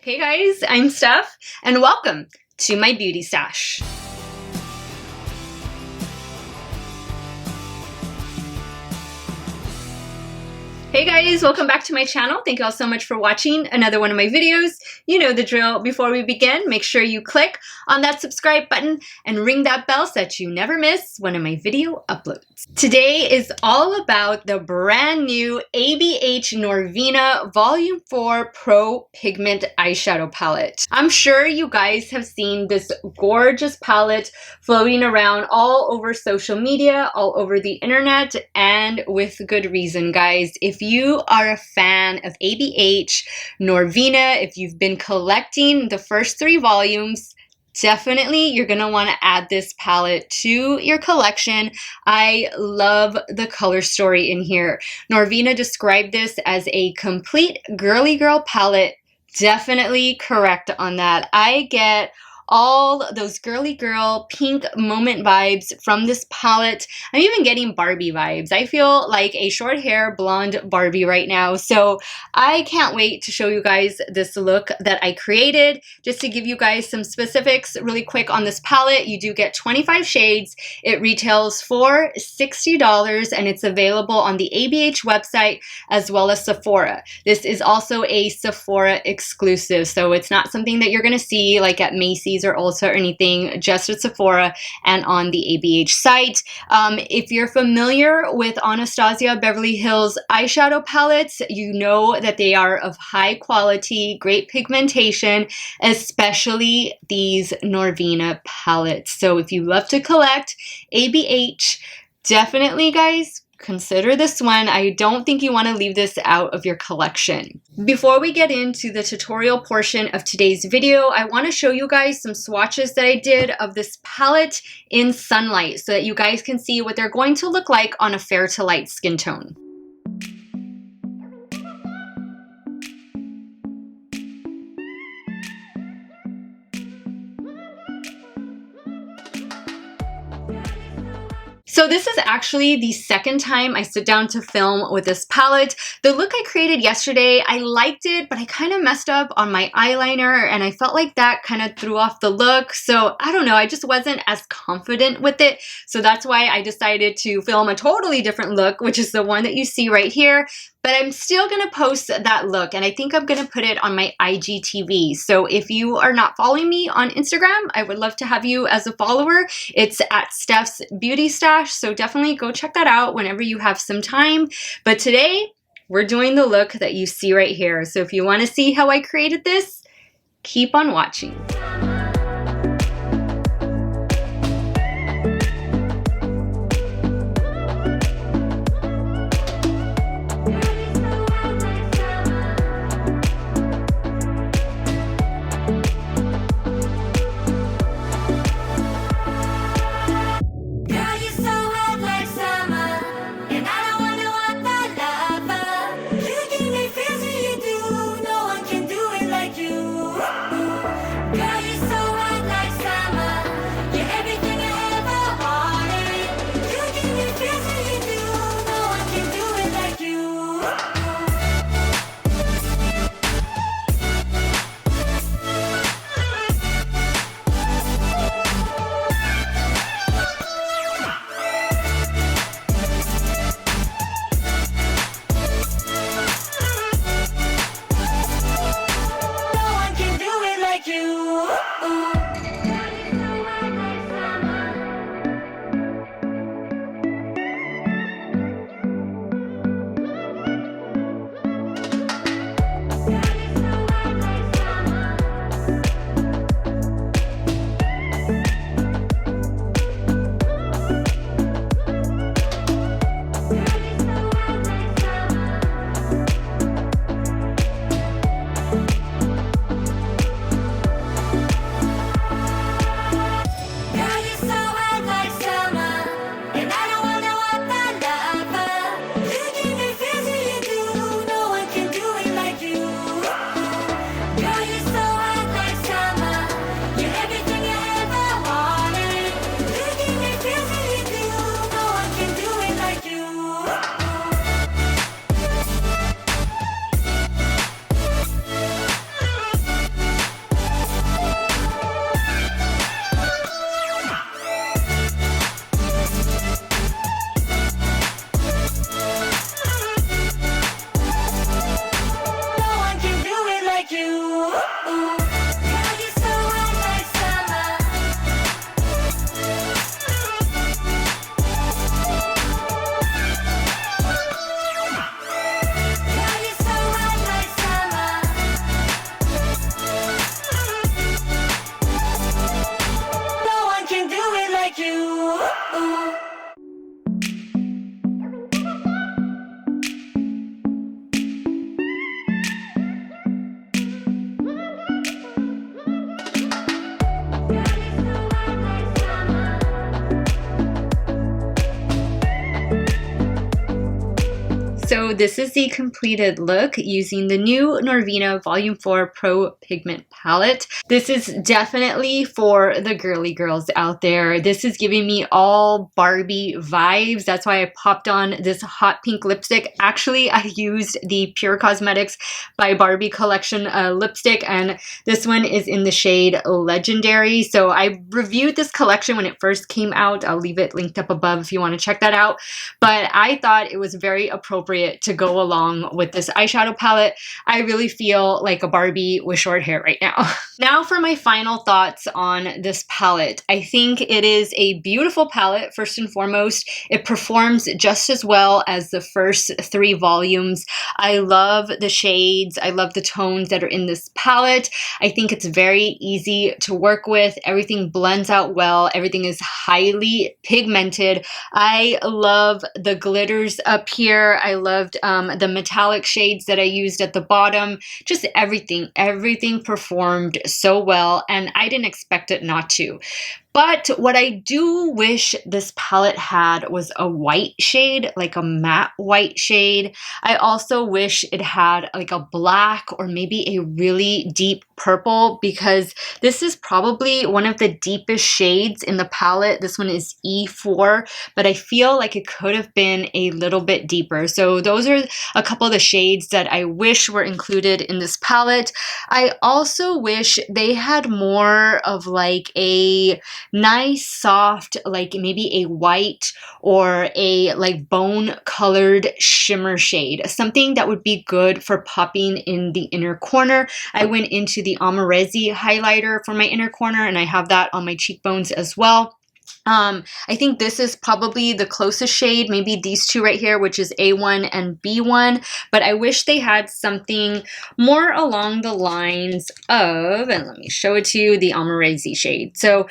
Hey guys, I'm Steff, and welcome to my beauty stash. Hey guys, welcome back to my channel. Thank you all so much for watching another one of my videos. You know the drill. Before we begin, make sure you click on that subscribe button and ring that bell so that you never miss one of my video uploads. Today is all about the brand new ABH Norvina Volume 4 Pro Pigment Eyeshadow Palette. I'm sure you guys have seen this gorgeous palette floating around all over social media, all over the internet, and with good reason, guys. If you are a fan of ABH Norvina, if you've been collecting the first 3 volumes, definitely you're going to want to add this palette to your collection. I love the color story in here. Norvina described this as a complete girly girl palette. Definitely correct on that. I get all those girly girl pink moment vibes from this palette. I'm even getting Barbie vibes. I feel like a short hair blonde Barbie right now. So I can't wait to show you guys this look that I created. Just to give you guys some specifics really quick on this palette, you do get 25 shades. It retails for $60 and it's available on the ABH website as well as Sephora. This is also a Sephora exclusive, so it's not something that you're gonna see like at Macy's or Ulta or anything, just at Sephora and on the ABH site. If you're familiar with Anastasia Beverly Hills eyeshadow palettes, you know that they are of high quality, great pigmentation, especially these Norvina palettes. So if you love to collect ABH, definitely guys, consider this one. I don't think you want to leave this out of your collection. Before we get into the tutorial portion of today's video, I want to show you guys some swatches that I did of this palette in sunlight so that you guys can see what they're going to look like on a fair to light skin tone. So this is actually the second time I sit down to film with this palette. The look I created yesterday, I liked it, but I kind of messed up on my eyeliner and I felt like that kind of threw off the look. So I don't know, I just wasn't as confident with it. So that's why I decided to film a totally different look, which is the one that you see right here. But I'm still going to post that look, and I think I'm going to put it on my IGTV. So if you are not following me on Instagram, I would love to have you as a follower. It's at Steff's Beauty Stash, so definitely go check that out whenever you have some time. But today, we're doing the look that you see right here. So if you want to see how I created this, keep on watching. So this is the completed look using the new Norvina Volume 4 Pro Pigment palette. This is definitely for the girly girls out there. This is giving me all Barbie vibes. That's why I popped on this hot pink lipstick. Actually, I used the Pure Cosmetics by Barbie collection lipstick, and this one is in the shade Legendary. So I reviewed this collection when it first came out. I'll leave it linked up above if you want to check that out. But I thought it was very appropriate to go along with this eyeshadow palette. I really feel like a Barbie with short hair right now. Now for my final thoughts on this palette. I think it is a beautiful palette, first and foremost. It performs just as well as the first 3 volumes. I love the shades. I love the tones that are in this palette. I think it's very easy to work with. Everything blends out well. Everything is highly pigmented. I love the glitters up here. I loved the metallic shades that I used at the bottom. Just everything performed so well, and I didn't expect it not to. But what I do wish this palette had was a white shade, like a matte white shade. I also wish it had like a black or maybe a really deep purple, because this is probably one of the deepest shades in the palette. This one is E4, but I feel like it could have been a little bit deeper. So those are a couple of the shades that I wish were included in this palette. I also wish they had more of like a nice soft, like maybe a white or a like bone colored shimmer shade, something that would be good for popping in the inner corner. I went into the Amarezzi highlighter for my inner corner, and I have that on my cheekbones as well. I think this is probably the closest shade, maybe these two right here, which is A1 and B1, but I wish they had something more along the lines of, and let me show it to you, the Amarezzi shade. So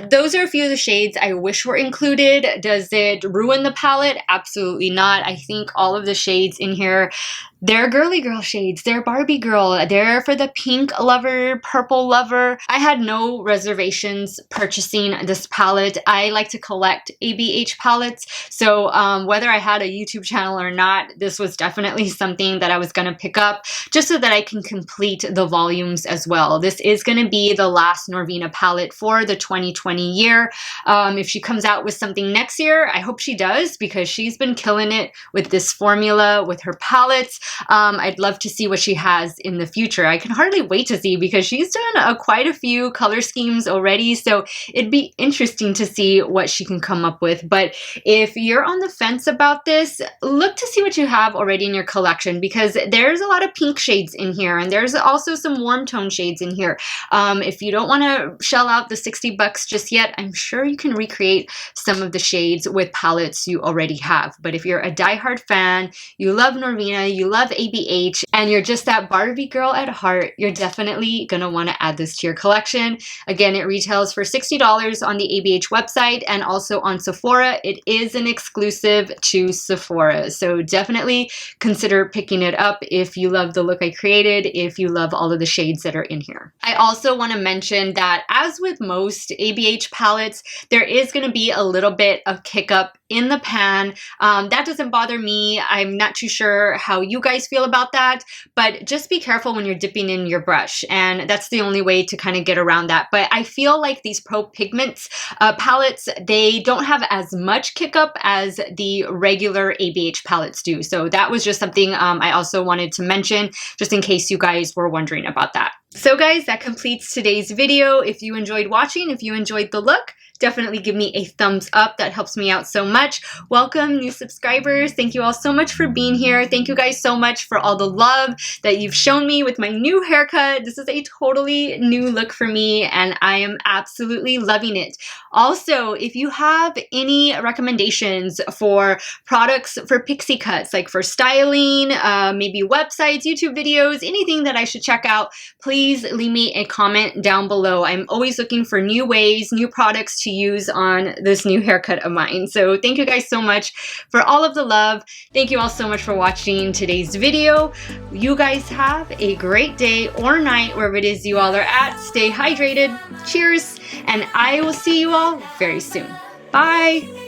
those are a few of the shades I wish were included. Does it ruin the palette? Absolutely not. I think all of the shades in here, they're girly girl shades. They're Barbie girl. They're for the pink lover, purple lover. I had no reservations purchasing this palette. I like to collect ABH palettes. So whether I had a YouTube channel or not, this was definitely something that I was going to pick up just so that I can complete the volumes as well. This is going to be the last Norvina palette for the 2020 year. If she comes out with something next year, I hope she does, because she's been killing it with this formula, with her palettes. I'd love to see what she has in the future. I can hardly wait to see, because she's done quite a few color schemes already, so it'd be interesting to see what she can come up with. But if you're on the fence about this, look to see what you have already in your collection, because there's a lot of pink shades in here, and there's also some warm tone shades in here. If you don't want to shell out the $60 just yet, I'm sure you can recreate some of the shades with palettes you already have. But if you're a diehard fan, you love Norvina, you love ABH, and you're just that Barbie girl at heart, you're definitely going to want to add this to your collection. Again, it retails for $60 on the ABH website and also on Sephora. It is an exclusive to Sephora, so definitely consider picking it up if you love the look I created, if you love all of the shades that are in here. I also want to mention that, as with most ABH palettes, there is going to be a little bit of kick up in the pan. That doesn't bother me. I'm not too sure how you guys feel about that, but just be careful when you're dipping in your brush, and that's the only way to kind of get around that. But I feel like these Pro Pigments palettes, they don't have as much kick up as the regular ABH palettes do. So that was just something I also wanted to mention, just in case you guys were wondering about that. So guys, that completes today's video. If you enjoyed watching, if you enjoyed the look, definitely give me a thumbs up. That helps me out so much. Welcome new subscribers. Thank you all so much for being here. Thank you guys so much for all the love that you've shown me with my new haircut. This is a totally new look for me, and I am absolutely loving it. Also, if you have any recommendations for products for pixie cuts, like for styling, maybe websites, YouTube videos, anything that I should check out, please leave me a comment down below. I'm always looking for new ways, new products to use on this new haircut of mine. So thank you guys so much for all of the love. Thank you all so much for watching today's video. You guys have a great day or night wherever it is you all are at. Stay hydrated. Cheers. And I will see you all very soon. Bye.